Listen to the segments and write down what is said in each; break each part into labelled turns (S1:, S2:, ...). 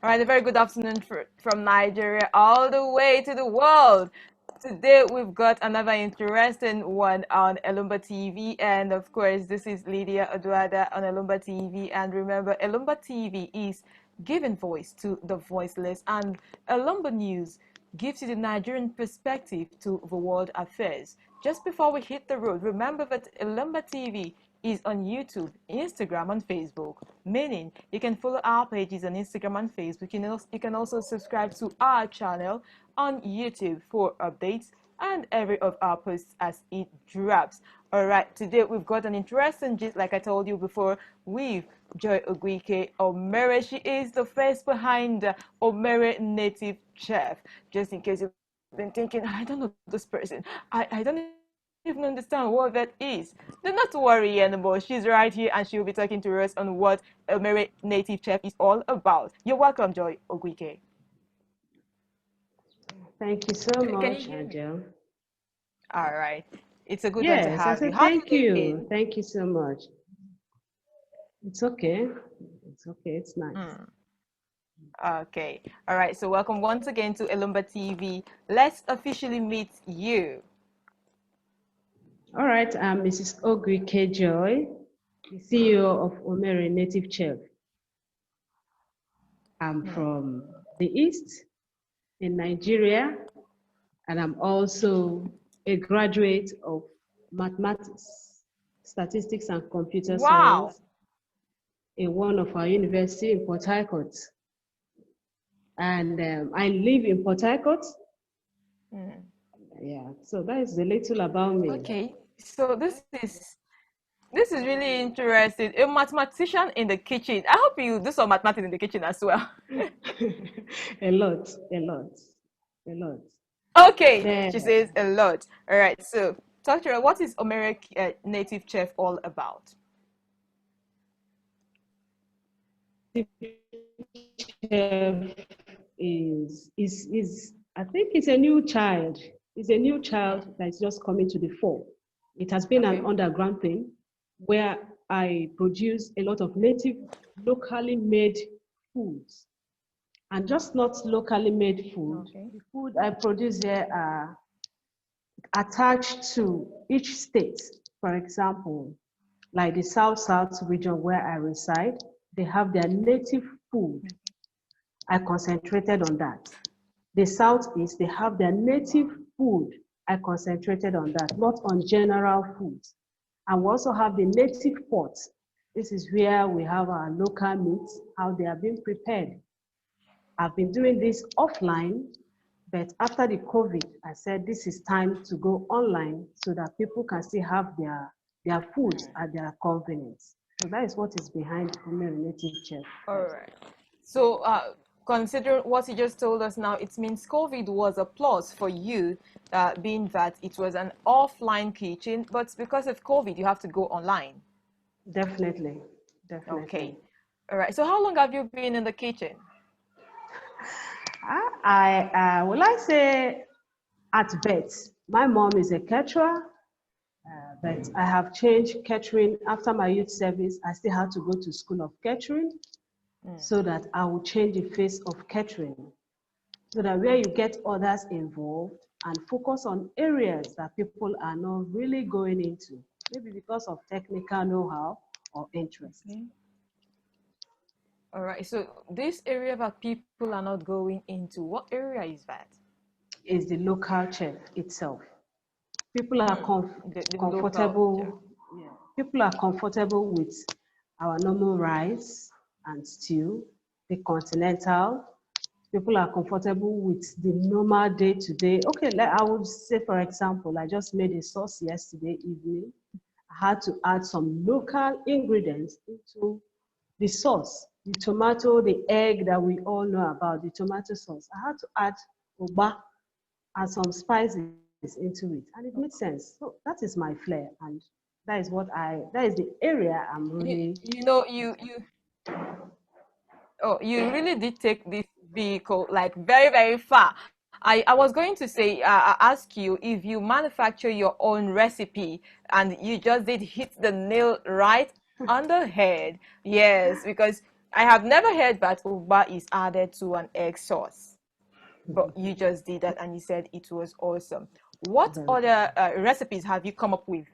S1: All right, a very good afternoon from Nigeria all the way to the world. Today we've got another interesting one on Elombah TV, and of course, this is Lydia Oduada on Elombah TV. And remember, Elombah TV is giving voice to the voiceless, and Elombah News gives you the Nigerian perspective to the world affairs. Just before we hit the road, remember that Elombah TV is on YouTube, Instagram, and Facebook, meaning you can follow our pages on Instagram and Facebook. You can also subscribe to our channel on YouTube for updates and every of our posts as it drops. All right, today we've got an interesting gist, like I told you before, with Joy Oguike Omere. She is the face behind Omere Native Chef. Just in case you've been thinking, I don't know this person, I don't even understand what that is. Do not worry anymore. She's right here and she'll be talking to us on what Omere Native Chef is all about. You're welcome, Joy Oguike.
S2: Thank you so
S1: Can you
S2: much,
S1: hear me?
S2: Angel.
S1: All right. It's a good one to
S2: Yes, I
S1: have you.
S2: said
S1: How have
S2: thank
S1: you
S2: you.
S1: been?
S2: Thank you so much. It's okay. It's okay. It's nice.
S1: Hmm. Okay. All right. So welcome once again to Elombah TV. Let's officially meet you.
S2: All right, I'm Mrs. Oguike Joy, the CEO of Omere Native Chef. I'm
S1: Hmm.
S2: from the East in Nigeria, and I'm also a graduate of mathematics, statistics, and computer
S1: Wow.
S2: science in one of our university in Port Harcourt. And I live in Port Harcourt.
S1: Hmm.
S2: Yeah, so that is a little about me.
S1: Okay. So this is really interesting. A mathematician in the kitchen. I hope you do some mathematics in the kitchen as well.
S2: A lot, a lot, a lot.
S1: Okay, she
S2: The
S1: says a lot. All right. So talk to her. What is Omere Native Chef all about?
S2: chef is I think it's a new child. It's a new child that's just coming to the fore. It has been an
S1: Okay.
S2: underground thing where I produce a lot of native, locally made foods. And just not locally made food.
S1: Okay.
S2: The food I produce there are attached to each state. For example, like the South region where I reside, they have their native food. I concentrated on that. The Southeast, they have their native food. I concentrated on that, not on general foods. And we also have the native pots. This is where we have our local meats, how they are being prepared. I've been doing this offline, but after the COVID, I said this is time to go online so that people can still have their foods at their convenience. So that is what is behind Omeri Native Chef.
S1: All right. So, considering what you just told us now, it means COVID was a plus for you, being that it was an offline kitchen, but because of COVID, you have to go online.
S2: Definitely,
S1: Okay.
S2: definitely.
S1: All right. So, how long have you been in the kitchen?
S2: Will I say at best, my mom is a caterer, but I have changed catering after my youth service. I still had to go to school of catering so that I will change the face of catering. So that where you get others involved and focus on areas that people are not really going into, maybe because of technical know-how or interest,
S1: Okay. All right. So, this area that people are not going into, what area is that?
S2: is the local chef itself. People are
S1: The local chef.
S2: comfortable, yeah, people are comfortable with our normal rice and stew, the continental. People are comfortable with the normal day to day. Okay, I would say, for example, I just made a sauce yesterday evening. I had to add some local ingredients into the sauce, the tomato, the egg that we all know about, the tomato sauce. I had to add oba and some spices into it, and it made sense. So that is my flair, and that is the area I'm
S1: You,
S2: really.
S1: you know, oh, you really did take this vehicle like very, very far. I was going to say, ask you if you manufacture your own recipe, and you just did hit the nail right on the head. Yes, because I have never heard that Ugba is added to an egg sauce, but you just did that and you said it was awesome. What
S2: Very good.
S1: other recipes have you come up with?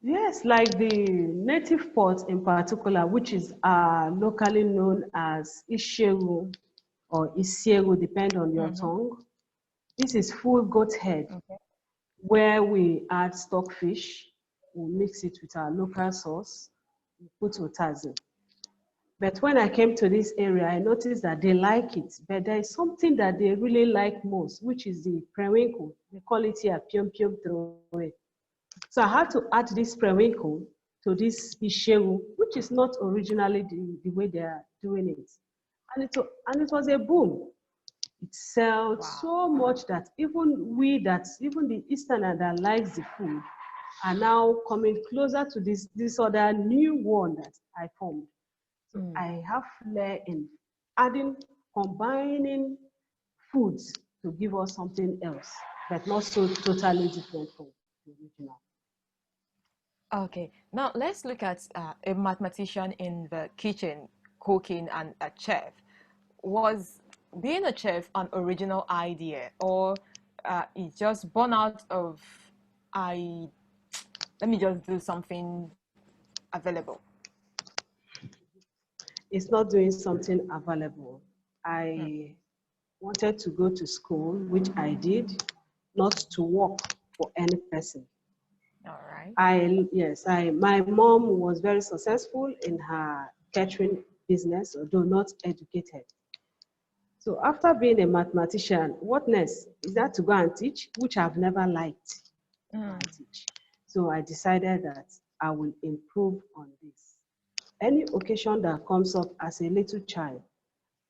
S2: Yes, like the native pot in particular, which is locally known as Ishewu or Isiewu, depend on your
S1: Mm-hmm.
S2: tongue. This is full goat head,
S1: Okay.
S2: where we add stockfish, we mix it with our local sauce, we put otazi. But when I came to this area, I noticed that they like it, but there is something that they really like most, which is the periwinkle. They call it here pium pium throw. So I had to add this periwinkle to this ishewu, which is not originally the way they are doing it. And it was a boom. It sold
S1: Wow.
S2: so much that even the Easterner that likes the food are now coming closer to this other new one that I formed. So
S1: Mm.
S2: I have flair in adding, combining foods to give us something else, but not so totally different from the original.
S1: Okay, now let's look at a mathematician in the kitchen cooking and a chef. Was being a chef an original idea, or it just born out of I let me just do something available?
S2: It's not doing something available.
S1: Hmm.
S2: I wanted to go to school, which I did, not to work for any person.
S1: All right.
S2: My mom was very successful in her catering business, although not educated. So after being a mathematician, what next? Is that to go and teach, which I've never liked to go
S1: Mm.
S2: and teach. So I decided that I will improve on this. Any occasion that comes up as a little child,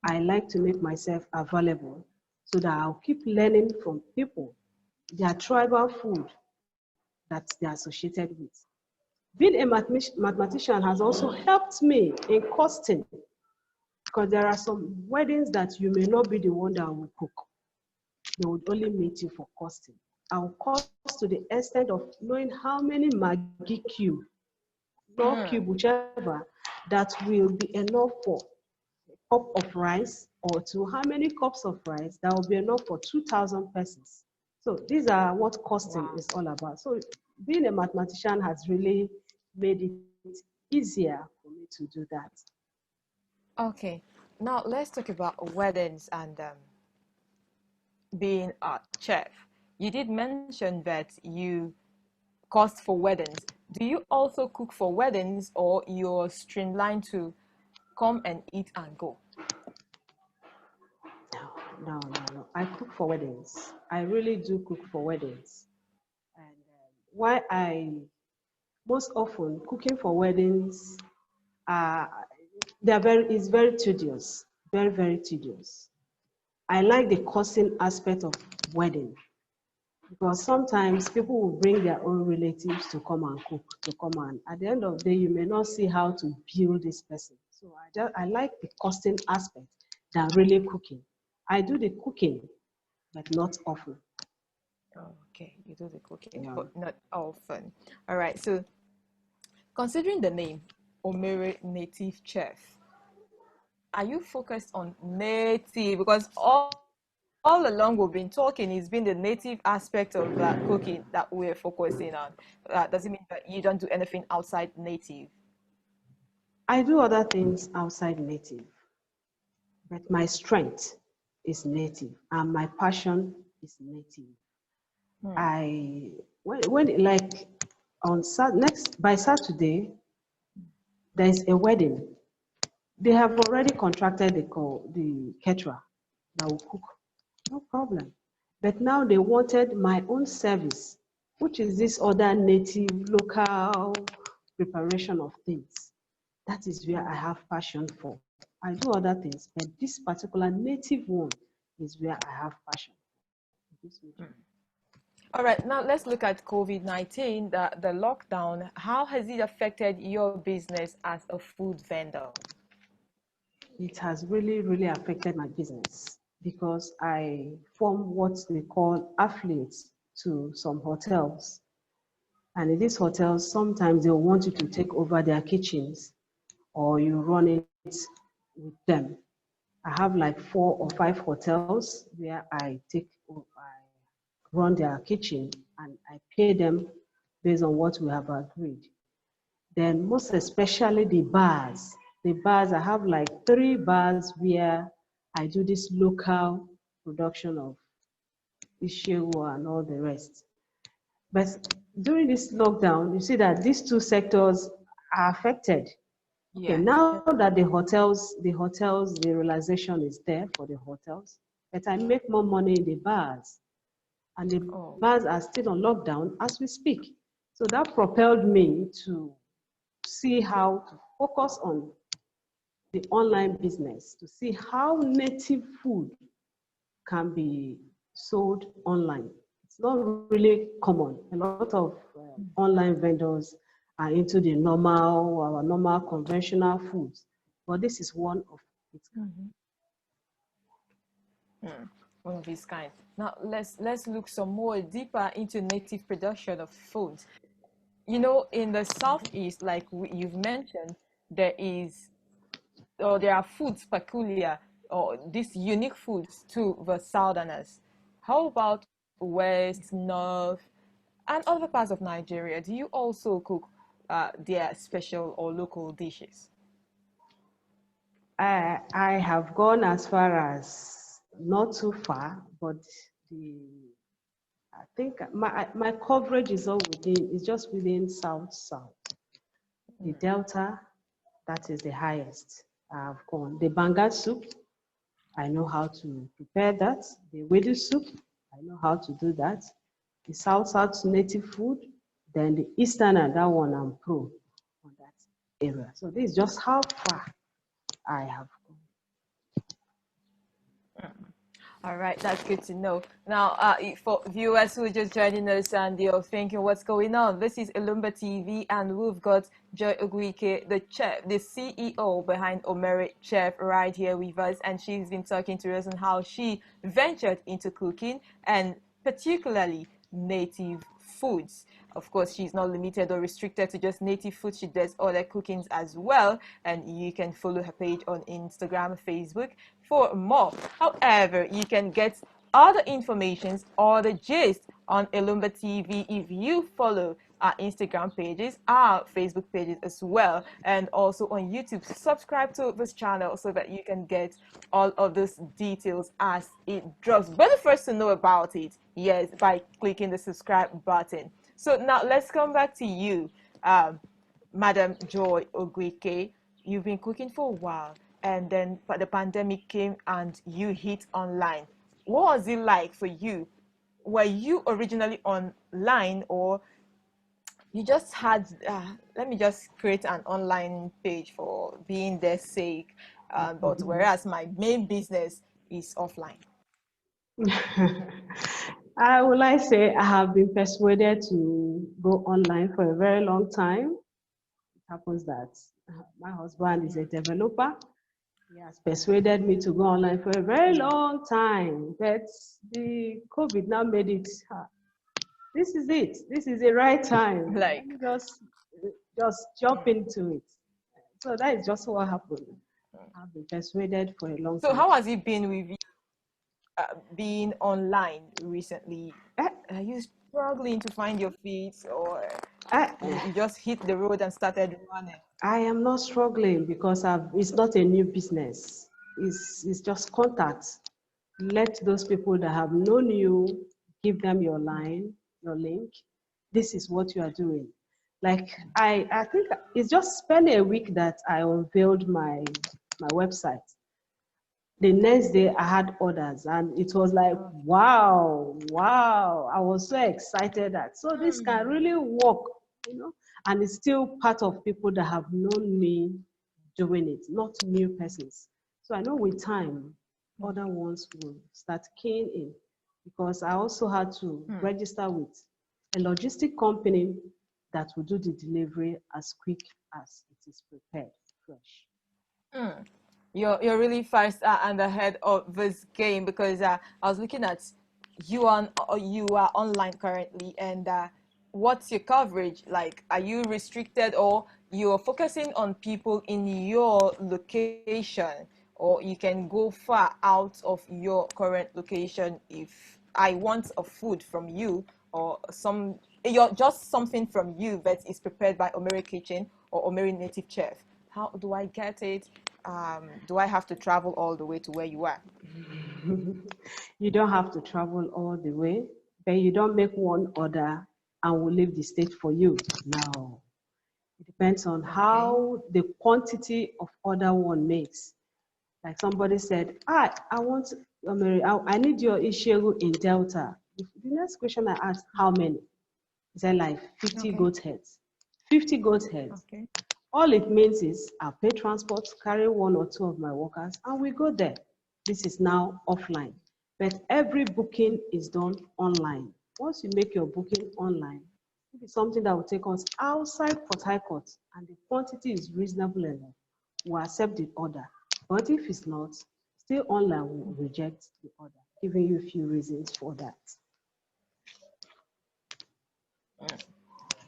S2: I like to make myself available so that I'll keep learning from people, their tribal food that they're associated with. Being a mathematician has also helped me in costing because there are some weddings that you may not be the one that will cook. They would only meet you for costing. I will cost to the extent of knowing how many Maggi cube, no cube,
S1: Mm.
S2: whichever, that will be enough for a cup of rice or two. How many cups of rice that will be enough for 2,000 persons? So these are what costing
S1: Wow.
S2: is all about. So being a mathematician has really made it easier for me to do that.
S1: Okay, now let's talk about weddings and being a chef. You did mention that you cost for weddings. Do you also cook for weddings, or you're streamlined to come and eat and go?
S2: No. I cook for weddings. I really do cook for weddings. And why I most often cooking for weddings, uh, they're very is very tedious, very tedious. I like the costing aspect of wedding because sometimes people will bring their own relatives to come and cook, to come and at the end of the day, you may not see how to build this person. So I like the costing aspect than really cooking. I do the cooking, but not often.
S1: Okay, you do the cooking,
S2: Yeah.
S1: but not often. All right, so considering the name Omere Native Chef, are you focused on native? Because all along we've been talking, it's been the native aspect of cooking that we're focusing on. Does it mean that you don't do anything outside native?
S2: I do other things outside native, but my strength is native and my passion is native.
S1: Hmm.
S2: I when like on next by Saturday there is a wedding. They have already contracted the caterer that will cook. No problem. But now they wanted my own service, which is this other native local preparation of things. That is where I
S1: Hmm.
S2: have passion for. I do other things, but this particular native one is where I have passion. It gives me joy.
S1: All right, now let's look at COVID-19, the lockdown. How has it affected your business as a food vendor?
S2: It has really affected my business because I form what they call affiliates to some hotels. And in these hotels, sometimes they'll want you to take over their kitchens or you run it with them. I have like 4 or 5 hotels where I run their kitchen and I pay them based on what we have agreed. Then most especially the bars. The bars, I have like 3 bars where I do this local production of Ishewu and all the rest. But during this lockdown, you see that these two sectors are affected. Okay,
S1: Yeah.
S2: now that the realization is there for the hotels, but I make more money in the bars, and the
S1: Oh.
S2: bars are still on lockdown as we speak. So that propelled me to see how to focus on the online business, to see how native food can be sold online. It's not really common. A lot of online vendors are into the normal conventional foods, but this is one of its kind.
S1: Mm-hmm. Mm. One of its kind. Now let's look some more deeper into native production of food. In the southeast, like you've mentioned, there is or there are foods peculiar or these unique foods to the southerners. How about west, north, and other parts of Nigeria? Do you also cook their special or local dishes?
S2: I have gone as far as not too far, but the I think my coverage is just within South. The Delta, that is the highest I've gone. The Banga soup, I know how to prepare that. The Wedu soup, I know how to do that. The South native food, then the Easterner, that one I'm pro on that area. So this is just how far I have gone.
S1: All right, that's good to know. Now, for viewers who are just joining us and you're thinking, what's going on? This is Elombah TV, and we've got Joy Oguike, the chef, the CEO behind Omere Chef, right here with us. And she's been talking to us on how she ventured into cooking and particularly native foods. Of course, she's not limited or restricted to just native food. She does other cookings as well. And you can follow her page on Instagram, Facebook for more. However, you can get other informations or the gist on Elombah TV if you follow our Instagram pages, our Facebook pages as well, and also on YouTube. Subscribe to this channel so that you can get all of those details as it drops. But the first to know about it, yes, by clicking the subscribe button. So now let's come back to you, Madam Joy Oguike. You've been cooking for a while, and then the pandemic came and you hit online. What was it like for you? Were you originally online, or you just had, let me just create an online page for being their sake, but whereas my main business is offline?
S2: I would like to say I have been persuaded to go online for a very long time. It happens that my husband is a developer. He has persuaded me to go online for a very long time, but the COVID now made it. This is it. This is the right time. Let
S1: Like,
S2: me just jump into it. So that is just what happened. I've been persuaded for a long
S1: so
S2: time
S1: how
S2: to
S1: has it been with you being online recently?
S2: go.
S1: Are you struggling to find your feet, or
S2: I,
S1: you just hit the road and started running?
S2: I am not struggling because it's not a new business. It's just contacts. Let those people that have known you, give them your line, your link. This is what you are doing. Like I think it's just spent a week that I unveiled my website. The next day I had orders and it was like, wow. I was so excited that so this can really work, you know, and it's still part of people that have known me doing it, not new persons. So I know with time, other ones will start keying in because I also had to register with a logistic company that will do the delivery as quick as it is prepared fresh.
S1: Mm. You're really fast and ahead of this game, because I was looking at you are online currently, and what's your coverage like? Are you restricted, or you're focusing on people in your location, or you can go far out of your current location. If I want a food from you, or you're just something from you that is prepared by Omere Kitchen or Omere Native Chef, how do I get it? Do I have to travel all the way to where you are?
S2: You don't have to travel all the way, but you don't make one order and will leave the state for you. No. It depends on
S1: Okay.
S2: how the quantity of order one makes. Like somebody said, I want, I need your issue in Delta. The next question I asked, how many? He said like 50
S1: Okay.
S2: goat heads. 50 goat heads.
S1: Okay.
S2: All it means is I'll pay transport, carry one or two of my workers, and we go there. This is now offline. But every booking is done online. Once you make your booking online, if it's something that will take us outside Port Harcourt and the quantity is reasonable enough, we'll accept the order. But if it's not, still online will reject the order, giving you a few reasons for that.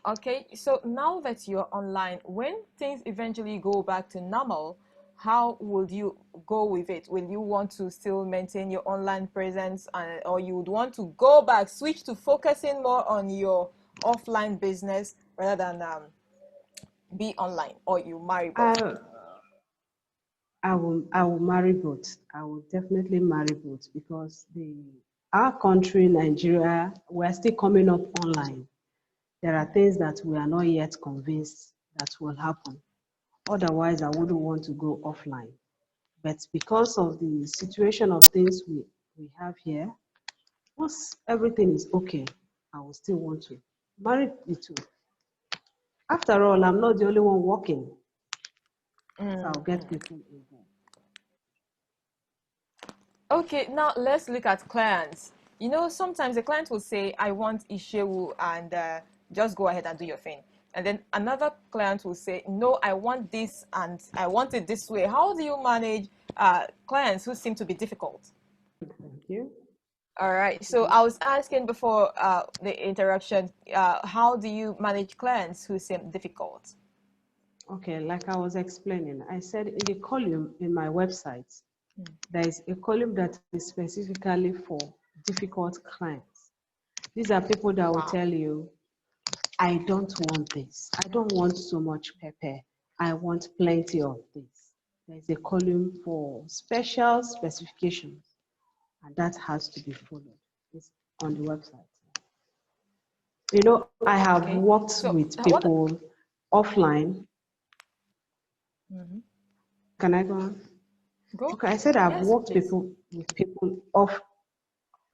S1: Okay, so now that you're online, when things eventually go back to normal, how would you go with it? Will you want to still maintain your online presence, or you would want to go back, switch to focusing more on your offline business rather than be online, or you marry both?
S2: I, I will marry both. I will definitely marry both because our country, Nigeria, we're still coming up online. There are things that we are not yet convinced that will happen. Otherwise, I wouldn't want to go offline. But because of the situation of things we have here, once everything is okay, I will still want to marry the two. After all, I'm not the only one working, so I'll get people involved.
S1: Okay, now let's look at clients. You know, sometimes a client will say, I want Ishewu, and just go ahead and do your thing. And then another client will say, no, I want this and I want it this way. How do you manage clients who seem to be difficult?
S2: Thank you.
S1: All right. So I was asking before the interruption, how do you manage clients who seem difficult?
S2: Okay, like I was explaining, I said in the column in my website, there is a column that is specifically for difficult clients. These are people that will
S1: Wow.
S2: tell you, I don't want this. I don't want so much pepper. I want plenty of this. There's a column for special specifications, and that has to be followed. It's on the website. You know, I have
S1: Okay.
S2: worked
S1: So
S2: with
S1: what?
S2: people offline.
S1: Mhm.
S2: Can I go on?
S1: Go.
S2: Okay, I said I've
S1: Yes,
S2: worked
S1: please.
S2: with people off.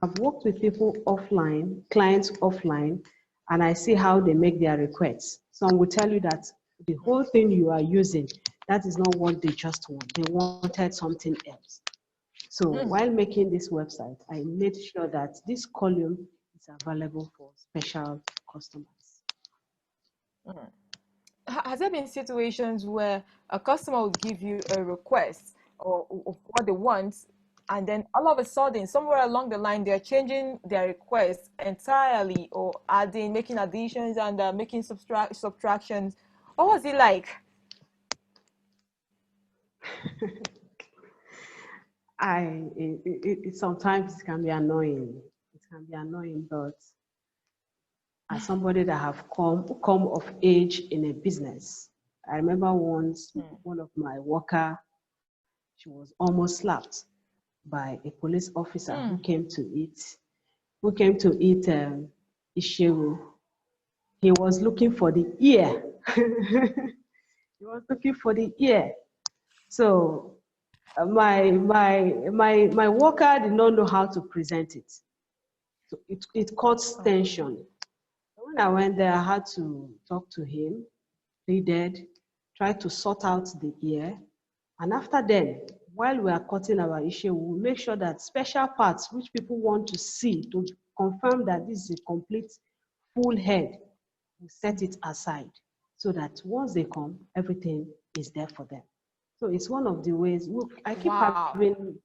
S2: I've worked with people offline, clients offline, and I see how they make their requests. Some will tell you that the whole thing you are using, that is not what they just want. They wanted something else. So while making this website, I made sure that this column is available for special customers.
S1: Has there been situations where a customer will give you a request or of what they want, and then all of a sudden, somewhere along the line, they're changing their request entirely, or adding, making additions and making subtractions? What was it like?
S2: Sometimes it can be annoying. It can be annoying, but as somebody that have come of age in a business, I remember once one of my worker, she was almost slapped by a police officer who came to eat ishewu. He was looking for the ear. He was looking for the ear. So my worker did not know how to present it. So it caused
S1: Okay.
S2: tension. When I went there, I had to talk to him, pleaded, tried to sort out the ear. And after then, while we are cutting our issue, we will make sure that special parts which people want to see to confirm that this is a complete full head, we set it aside so that once they come, everything is there for them. So it's one of the ways I keep
S1: Wow.
S2: having,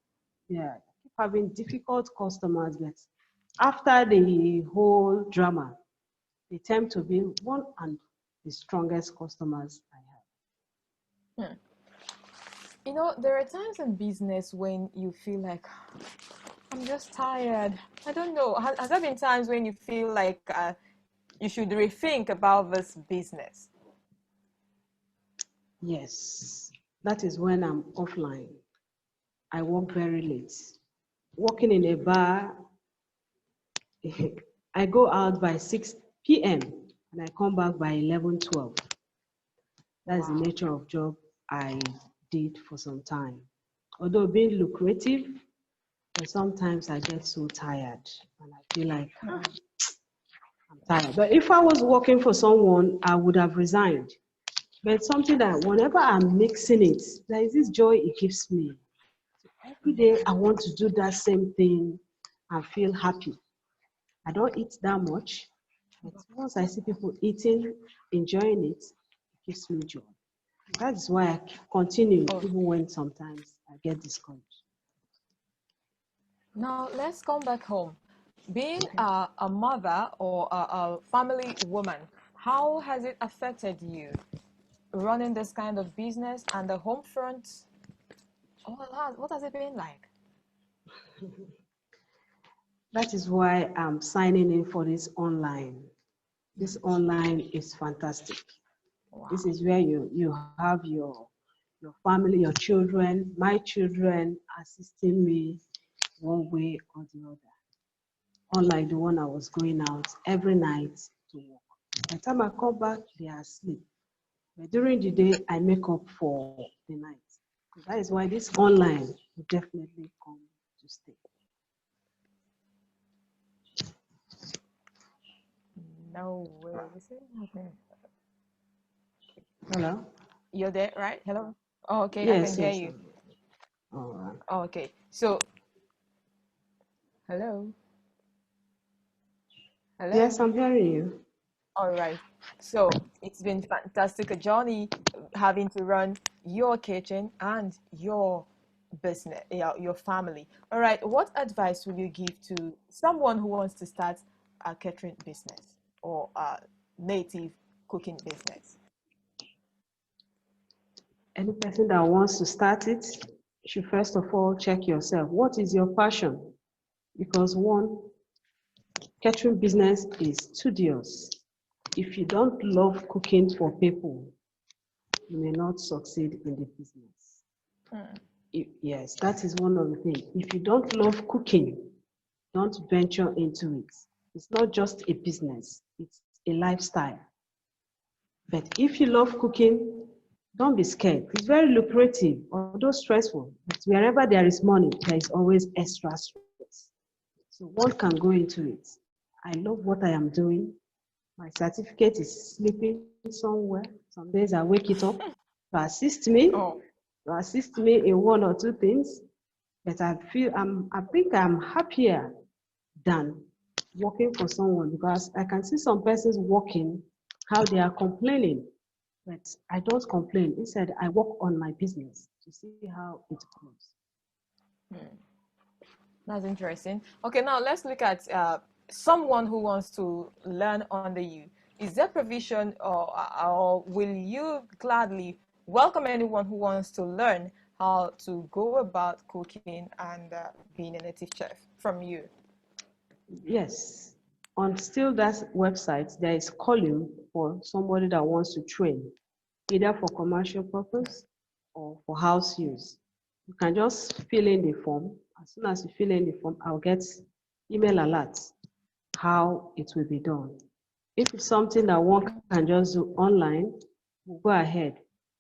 S2: yeah, I keep having difficult customers, but after the whole drama, they tend to be one and the strongest customers I have.
S1: You know, there are times in business when you feel like I'm just tired. I don't know. Has there been times when you feel like you should rethink about this business?
S2: Yes, that is when I'm offline. I work very late. Working in a bar, I go out by 6 p.m. and I come back by 11, 12. That's the
S1: Wow.
S2: nature of job I did for some time. Although being lucrative, but sometimes I get so tired and I feel like I'm tired. But if I was working for someone, I would have resigned. But it's something that whenever I'm mixing it, there is this joy it gives me. Every day I want to do that same thing and feel happy. I don't eat that much, but once I see people eating, enjoying it, it gives me joy. That is why I continue
S1: Oh,
S2: even when sometimes I get discouraged.
S1: now let's come back home. Being
S2: Okay.
S1: a mother or a family woman, how has it affected you running this kind of business and the home front? All that, what has it been like?
S2: That is why I'm signing in for this online. This online is fantastic. This
S1: Wow.
S2: is where you have your family, your children, my children assisting me one way or the other. Unlike the one I was going out every night to work. By the time I come back, they are asleep. But during the day, I make up for the night. So that is why this online will definitely come to stay.
S1: No way. This is happening.
S2: Hello?
S1: You're there, right? Hello? Oh, okay, I can
S2: Yes,
S1: hear
S2: yes.
S1: you.
S2: All right.
S1: Oh, okay. So, hello?
S2: Yes,
S1: Hello?
S2: I'm hearing you.
S1: All right. So, it's been fantastic a journey having to run your kitchen and your business, your family. All right. What advice will you give to someone who wants to start a catering business or a native cooking business?
S2: Any person that wants to start it should first of all check yourself. What is your passion? Because one, catering business is tedious. If you don't love cooking for people, you may not succeed in the business.
S1: Hmm.
S2: Yes, that is one of the things. If you don't love cooking, don't venture into it. It's not just a business, it's a lifestyle. But if you love cooking, don't be scared. It's very lucrative, although stressful. But wherever there is money, there is always extra stress. So one can go into it. I love what I am doing. My certificate is sleeping somewhere. Some days I wake it up to assist me,
S1: Oh,
S2: in one or two things. But I think I'm happier than working for someone because I can see some persons working how they are complaining, but I don't complain. Instead, I work on my business to see how it grows.
S1: that's interesting. Okay, now let's look at someone who wants to learn under you. Is there provision, or will you gladly welcome anyone who wants to learn how to go about cooking and being a native chef from you?
S2: Yes, on still that website, there is column for somebody that wants to train, either for commercial purpose or for house use. You can just fill in the form. As soon as you fill in the form, I'll get email alerts how it will be done. If it's something that one can just do online, we'll go ahead.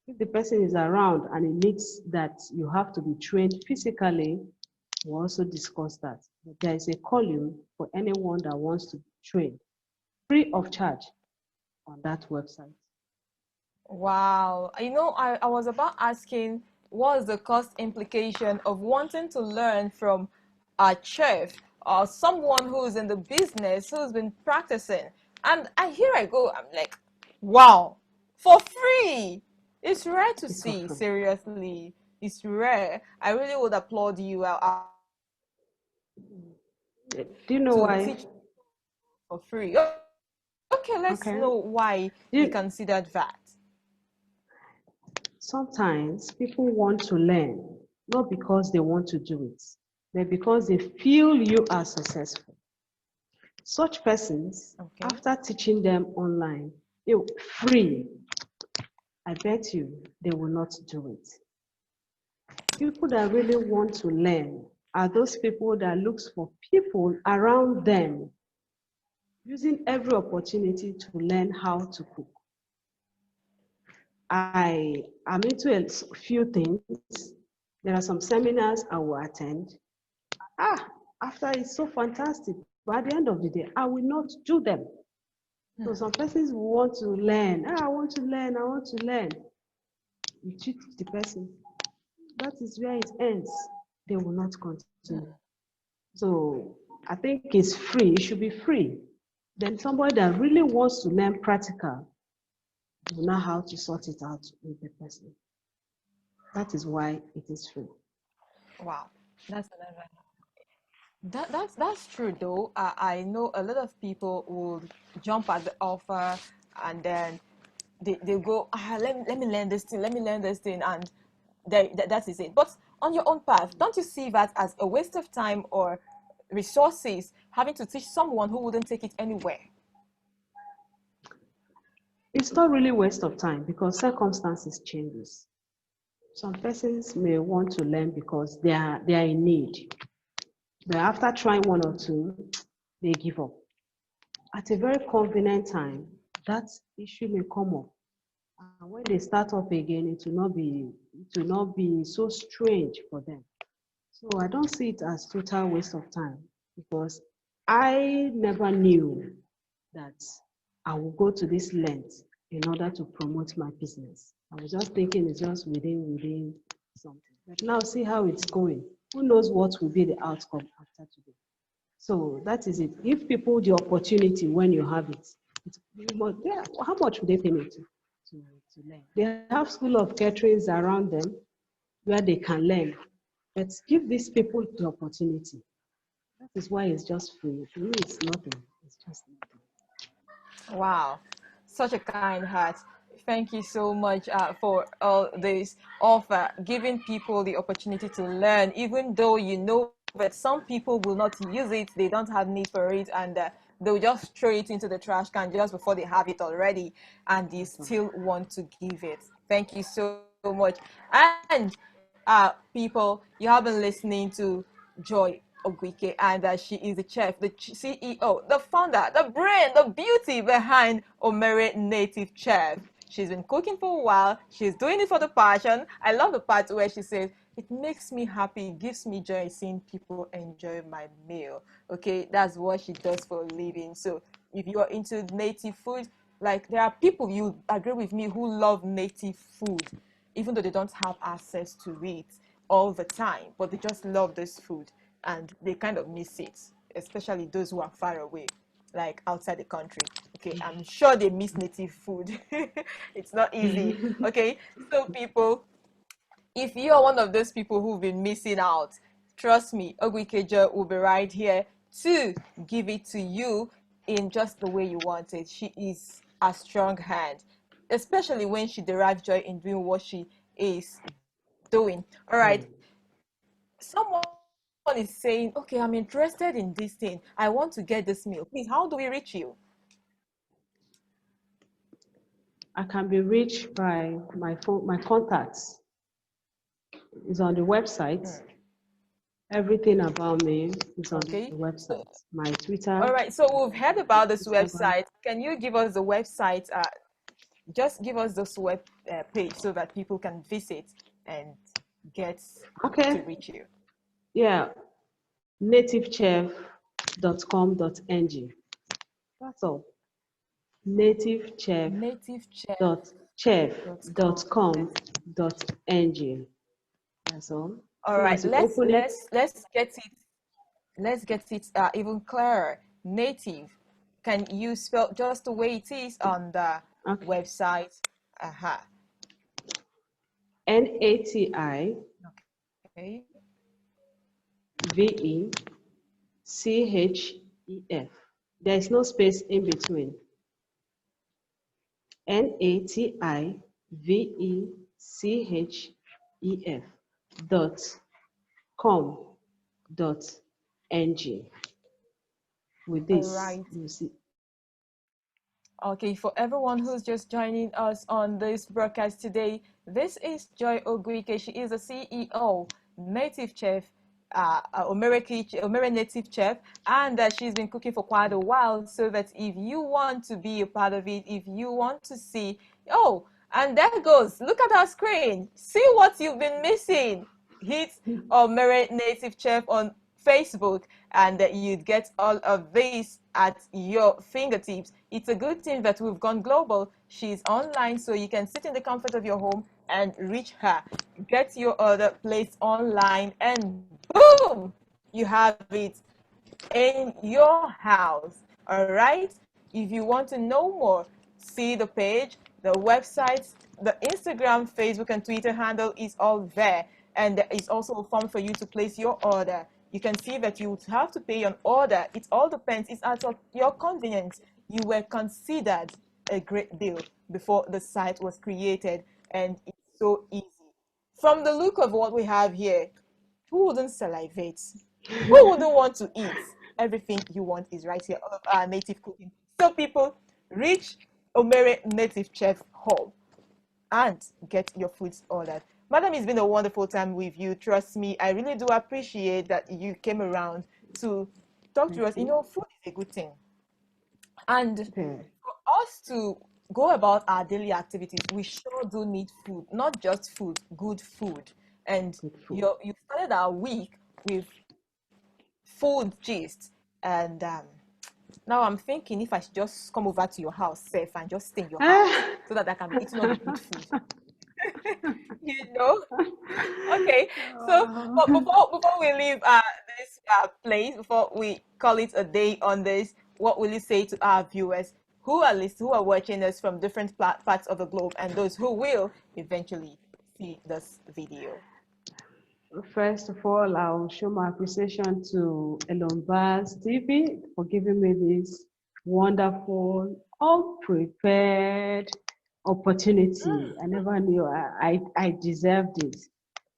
S2: If the person is around and it needs that you have to be trained physically, we'll also discuss that. But there is a column for anyone that wants to train free of charge on that website.
S1: Wow. You know, I was about asking what's the cost implication of wanting to learn from a chef or someone who's in the business who's been practicing. And here I go, I'm like, wow, for free. It's rare to
S2: It's for
S1: see,
S2: free.
S1: seriously. It's rare. I really would applaud you.
S2: Do you know
S1: To
S2: why?
S1: teach for free. Okay, let's
S2: Okay.
S1: know why
S2: Do
S1: you
S2: you,
S1: considered that.
S2: Sometimes people want to learn, not because they want to do it, but because they feel you are successful. Such persons,
S1: Okay.
S2: after teaching them online, free, I bet you they will not do it. People that really want to learn are those people that looks for people around them using every opportunity to learn how to cook. I am into a few things. There are some seminars I will attend. Ah, after it's so fantastic, but at the end of the day, I will not do them. So some persons want to learn. Ah, I want to learn, I want to learn. You cheat the person. That is where it ends. They will not continue. So I think it's free. It should be free. Then somebody that really wants to learn practical will know how to sort it out with the person. That is why it is free.
S1: Wow. That's another. That's true though. I know a lot of people would jump at the offer and then they go, let me learn this thing, let me learn this thing, and that is it. But on your own path, don't you see that as a waste of time or resources having to teach someone who wouldn't take it anywhere?
S2: It's not really waste of time because circumstances changes. Some persons may want to learn because they are in need. But after trying one or two, they give up. At a very convenient time, that issue may come up. And when they start up again, it will not be so strange for them. So I don't see it as total waste of time because I never knew that I will go to this length in order to promote my business. I was just thinking it's just within something. But now see how it's going. Who knows what will be the outcome after today? So that is it. Give people the opportunity when you have it. Yeah, how much would they pay me to learn? They have school of caterings around them where they can learn. But give these people the opportunity. That is why it's just free. To me, it's nothing. It's just nothing.
S1: Wow, such a kind heart. Thank you so much for all this offer, giving people the opportunity to learn, even though you know that some people will not use it, they don't have need for it, and they'll just throw it into the trash can just before they have it already, and you
S2: That's all.
S1: still want to give it. Thank you so much. And people, you have been listening to Joy Oguike, and she is the chef, the CEO, the founder, the brain, the beauty behind Omere Native Chef. She's been cooking for a while. She's doing it for the passion. I love the part where she says, it makes me happy, it gives me joy seeing people enjoy my meal. Okay, that's what she does for a living. So if you're into native food, like there are people, you agree with me, who love native food even though they don't have access to it all the time, but they just love this food and they kind of miss it, especially those who are far away, like outside the country. Okay, I'm sure they miss native food. It's not easy. Okay, so people, if you are one of those people who've been missing out, trust me, Oguikeja will be right here to give it to you in just the way you want it. She is a strong hand, especially when she derives joy in doing what she is doing. All right. Someone is saying, okay, I'm interested in this thing. I want to get this meal. Please, how do we reach you?
S2: I can be reached by my phone, my contacts is on the website. Everything about me is on the
S1: Okay.
S2: website. My Twitter,
S1: All right. So we've heard about this
S2: Instagram.
S1: website. Can you give us the website? Just give us this web page so that people can visit and get to
S2: Okay.
S1: reach you.
S2: Yeah. nativechef.com.ng. That's all.
S1: Nativechef.com.
S2: nativechef.com.ng. That's all.
S1: All
S2: So
S1: right.
S2: as you open it,
S1: Let's get it even clearer. Native. Can you spell just the way it is on the
S2: okay.
S1: website? Aha.
S2: Nativechef.
S1: Okay.
S2: There is no space in between. Nativechef. chef.com.ng. With
S1: All
S2: this,
S1: right.
S2: you see.
S1: Okay, for everyone who's just joining us on this broadcast today, this is Joy Oguike. She is the CEO, native chef, Omere native chef, and she's been cooking for quite a while. So that if you want to be a part of it, if you want to see, oh, and there goes, look at our screen, see what you've been missing. Hit Omere native chef on Facebook, and you'd get all of this at your fingertips. It's a good thing that we've gone global. She's online, so you can sit in the comfort of your home and reach her. Get your order placed online, and boom, you have it in your house. All right? If you want to know more, see the page, the website, the Instagram, Facebook, and Twitter handle is all there. And there is also a form for you to place your order. You can see that you would have to pay an order. It all depends. It's at your convenience. You were considered a great deal before the site was created, and it's so easy. From the look of what we have here, who wouldn't salivate? Who wouldn't want to eat? Everything you want is right here, all of our native cooking. So people, reach Omere Native Chef Hall and get your foods ordered. Madam, it's been a wonderful time with you. Trust me, I really do appreciate that you came around to talk to
S2: Thank
S1: us. You
S2: you.
S1: know, food is a good thing. And
S2: Yeah.
S1: for us to go about our daily activities, we sure do need food, not just food, good food. And
S2: Good food.
S1: you started our week with food gist. And now I'm thinking if I should just come over to your house, safe, and just stay in your house
S2: Ah.
S1: so that I can be eating all the good food. You know? Okay. So, but before we leave this place, before we call it a day on this, what will you say to our viewers who are watching us from different parts of the globe, and those who will eventually see this video?
S2: First of all, I'll show my appreciation to Elombah TV for giving me this wonderful, all prepared opportunity. I never knew I deserved it,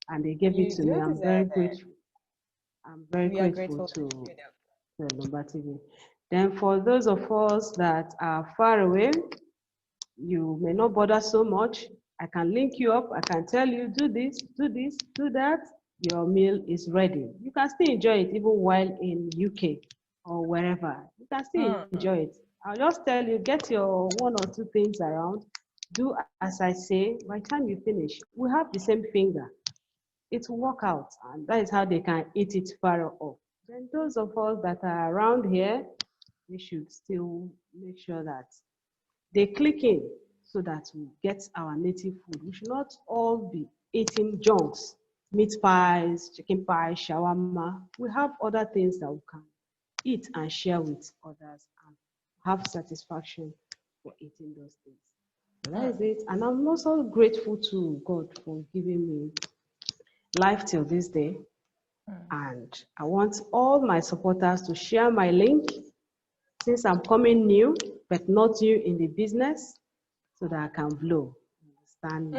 S2: and they gave it
S1: You
S2: to me.
S1: do
S2: I'm very
S1: deserve it.
S2: grateful. I'm very
S1: We are
S2: grateful
S1: grateful that
S2: to
S1: you did
S2: Elombah TV. Then, for those of us that are far away, you may not bother so much. I can link you up. I can tell you, do this, do this, do that. Your meal is ready. You can still enjoy it even while in UK or wherever. You can still
S1: that.
S2: enjoy it. I'll just tell you, get your one or two things around. Do as I say. By the time you finish, we have the same finger. It will work out, and that is how they can eat it far off. Then those of us that are around here, we should still make sure that they click in so that we get our native food. We should not all be eating junks, meat pies, chicken pie, shawarma. We have other things that we can eat and share with others and have satisfaction for eating those things. So that is it. And I'm also grateful to God for giving me life till this day. And I want all my supporters to share my link since I'm coming new, but not new in the business, so that I can blow. Understand me?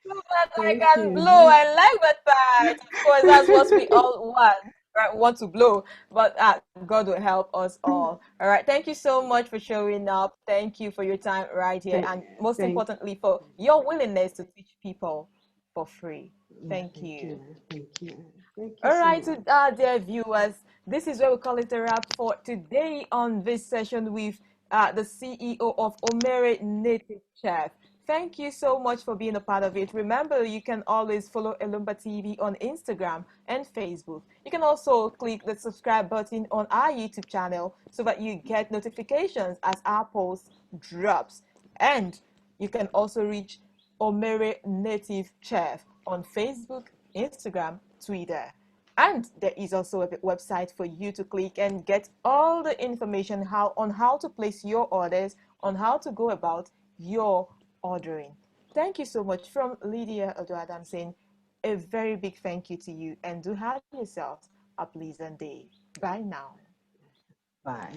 S1: So that I
S2: Thank
S1: can blow.
S2: you.
S1: I like that part. Of course, that's what we all want. Right? We want to blow, but God will help us all. All right. Thank you so much for showing up. Thank you for your time right here,
S2: Thank,
S1: and most
S2: thank,
S1: importantly, for your willingness to teach people for free.
S2: yeah,
S1: Thank
S2: thank
S1: you.
S2: you. Thank you. Thank you
S1: All
S2: so
S1: right, to
S2: much.
S1: our dear viewers, this is where we call it a wrap for today on this session with the CEO of Omere Native Chef. Thank you so much for being a part of it. Remember, you can always follow Elombah TV on Instagram and Facebook. You can also click the subscribe button on our YouTube channel so that you get notifications as our post drops. And you can also reach Omere Native Chef on Facebook, Instagram, Twitter. And there is also a website for you to click and get all the information on how to place your orders, on how to go about your ordering. Thank you so much from Lydia Odoadan saying a very big thank you to you, and do have yourselves a pleasant day. Bye now.
S2: Bye.